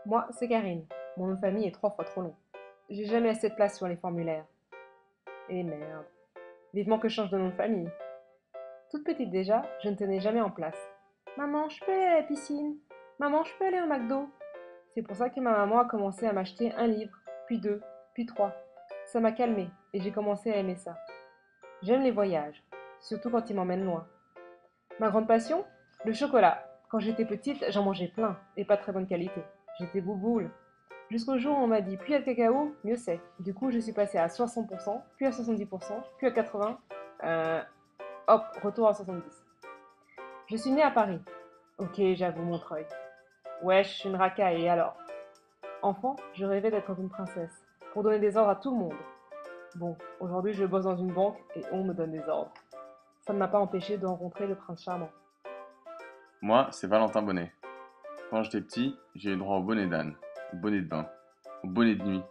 Moi, c'est Karine. Mon nom de famille est 3 fois trop long. J'ai jamais assez de place sur les formulaires. Et merde. Vivement que je change de nom de famille. Toute petite déjà, je ne tenais jamais en place. Maman, je peux aller à la piscine. Maman, je peux aller au McDo. C'est pour ça que ma maman a commencé à m'acheter un livre, puis deux, puis trois. Ça m'a calmée et j'ai commencé à aimer ça. J'aime les voyages, surtout quand ils m'emmènent loin. Ma grande passion? Le chocolat. Quand j'étais petite, j'en mangeais plein et pas de très bonne qualité. J'étais bouboule. Jusqu'au jour où on m'a dit plus il y a de cacao, mieux c'est. Du coup, je suis passée à 60%, puis à 70%, puis à 80%. Hop, retour à 70. Je suis née à Paris. Ok, j'avoue Montreuil. Wesh, je suis une racaille, et alors? Enfant, je rêvais d'être une princesse, pour donner des ordres à tout le monde. Bon, aujourd'hui je bosse dans une banque et on me donne des ordres. Ça ne m'a pas empêché de rencontrer le prince charmant. Moi, c'est Valentin Bonnet. Quand j'étais petit, j'ai eu droit au bonnet d'âne, au bonnet de bain, au bonnet de nuit,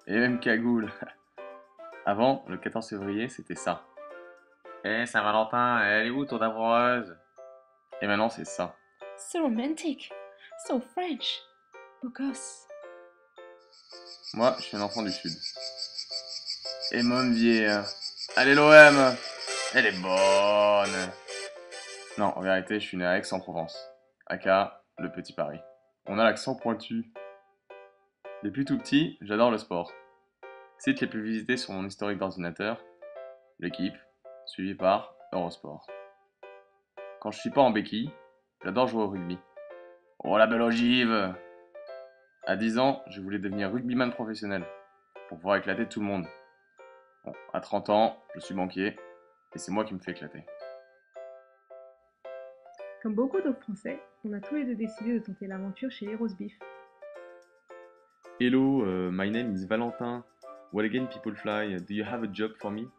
et même cagoule. Avant, le 14 février, c'était ça. Eh, Saint-Valentin, elle est où ton amoureuse? Et maintenant, c'est ça. So romantic, so French, beau gosse. Moi, je suis un enfant du Sud. Et mon vieille, allez l'OM, elle est bonne. Non, en vérité, je suis né à Aix-en-Provence, aka le Petit Paris. On a l'accent pointu. Depuis tout petit, j'adore le sport. Sites les plus visités sur mon historique d'ordinateur, l'équipe, suivi par Eurosport. Quand je suis pas en béquille, j'adore jouer au rugby. Oh la belle ogive! À 10 ans, je voulais devenir rugbyman professionnel, pour pouvoir éclater tout le monde. Bon, à 30 ans, je suis banquier, et c'est moi qui me fais éclater. Comme beaucoup d'autres Français, on a tous les deux décidé de tenter l'aventure chez les Rose Beef. Hello, my name is Valentin. What again people fly? Do you have a job for me?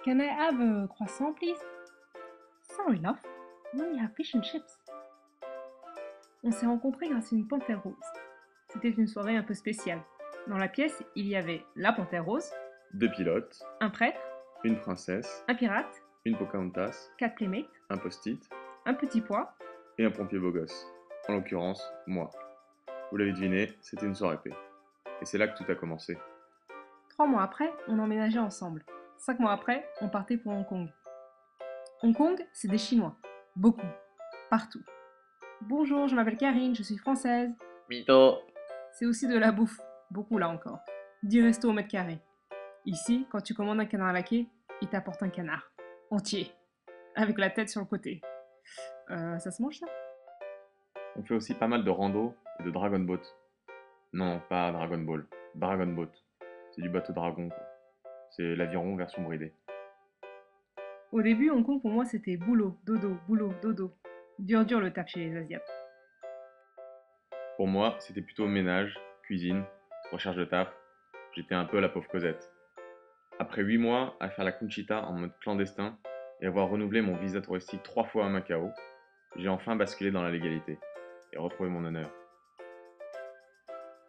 Can I have a croissant, please? Sorry, love. We only have fish and chips. On s'est rencontrés grâce à une panthère rose. C'était une soirée un peu spéciale. Dans la pièce, il y avait la panthère rose, Deux pilotes, un prêtre, une princesse, un pirate, une Pocahontas, 4 playmates, un post-it un petit pois. et un pompier beau gosse. En l'occurrence, moi. Vous l'avez deviné, c'était une soirée paix. Et c'est là que tout a commencé. 3 mois après, on emménageait ensemble. 5 mois après, on partait pour Hong Kong. Hong Kong, c'est des Chinois. Beaucoup. Partout. Bonjour, je m'appelle Karine, je suis française. Mytho! C'est aussi de la bouffe. Beaucoup là encore. 10 restos au mètre carré. Ici, quand tu commandes un canard laqué, il t'apporte un canard. Entier. Avec la tête sur le côté. Ça se mange ça? On fait aussi pas mal de rando et de dragon boat. Non, pas Dragon Ball. Dragon boat. C'est du bateau dragon, quoi. C'est l'aviron version bridée. Au début, Hong Kong pour moi c'était boulot, dodo. Dur le taf chez les Asiates. Pour moi, c'était plutôt ménage, cuisine, recherche de taf. J'étais un peu la pauvre Cosette. Après 8 mois à faire la Conchita en mode clandestin et avoir renouvelé mon visa touristique 3 fois à Macao, j'ai enfin basculé dans la légalité et retrouvé mon honneur.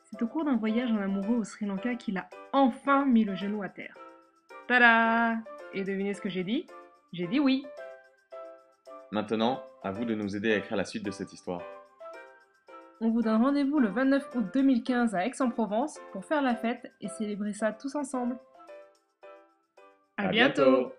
C'est au cours d'un voyage en amoureux au Sri Lanka qu'il a enfin mis le genou à terre. Tada! Et devinez ce que j'ai dit? J'ai dit oui. Maintenant, à vous de nous aider à écrire la suite de cette histoire. On vous donne rendez-vous le 29 août 2015 à Aix-en-Provence pour faire la fête et célébrer ça tous ensemble. À bientôt!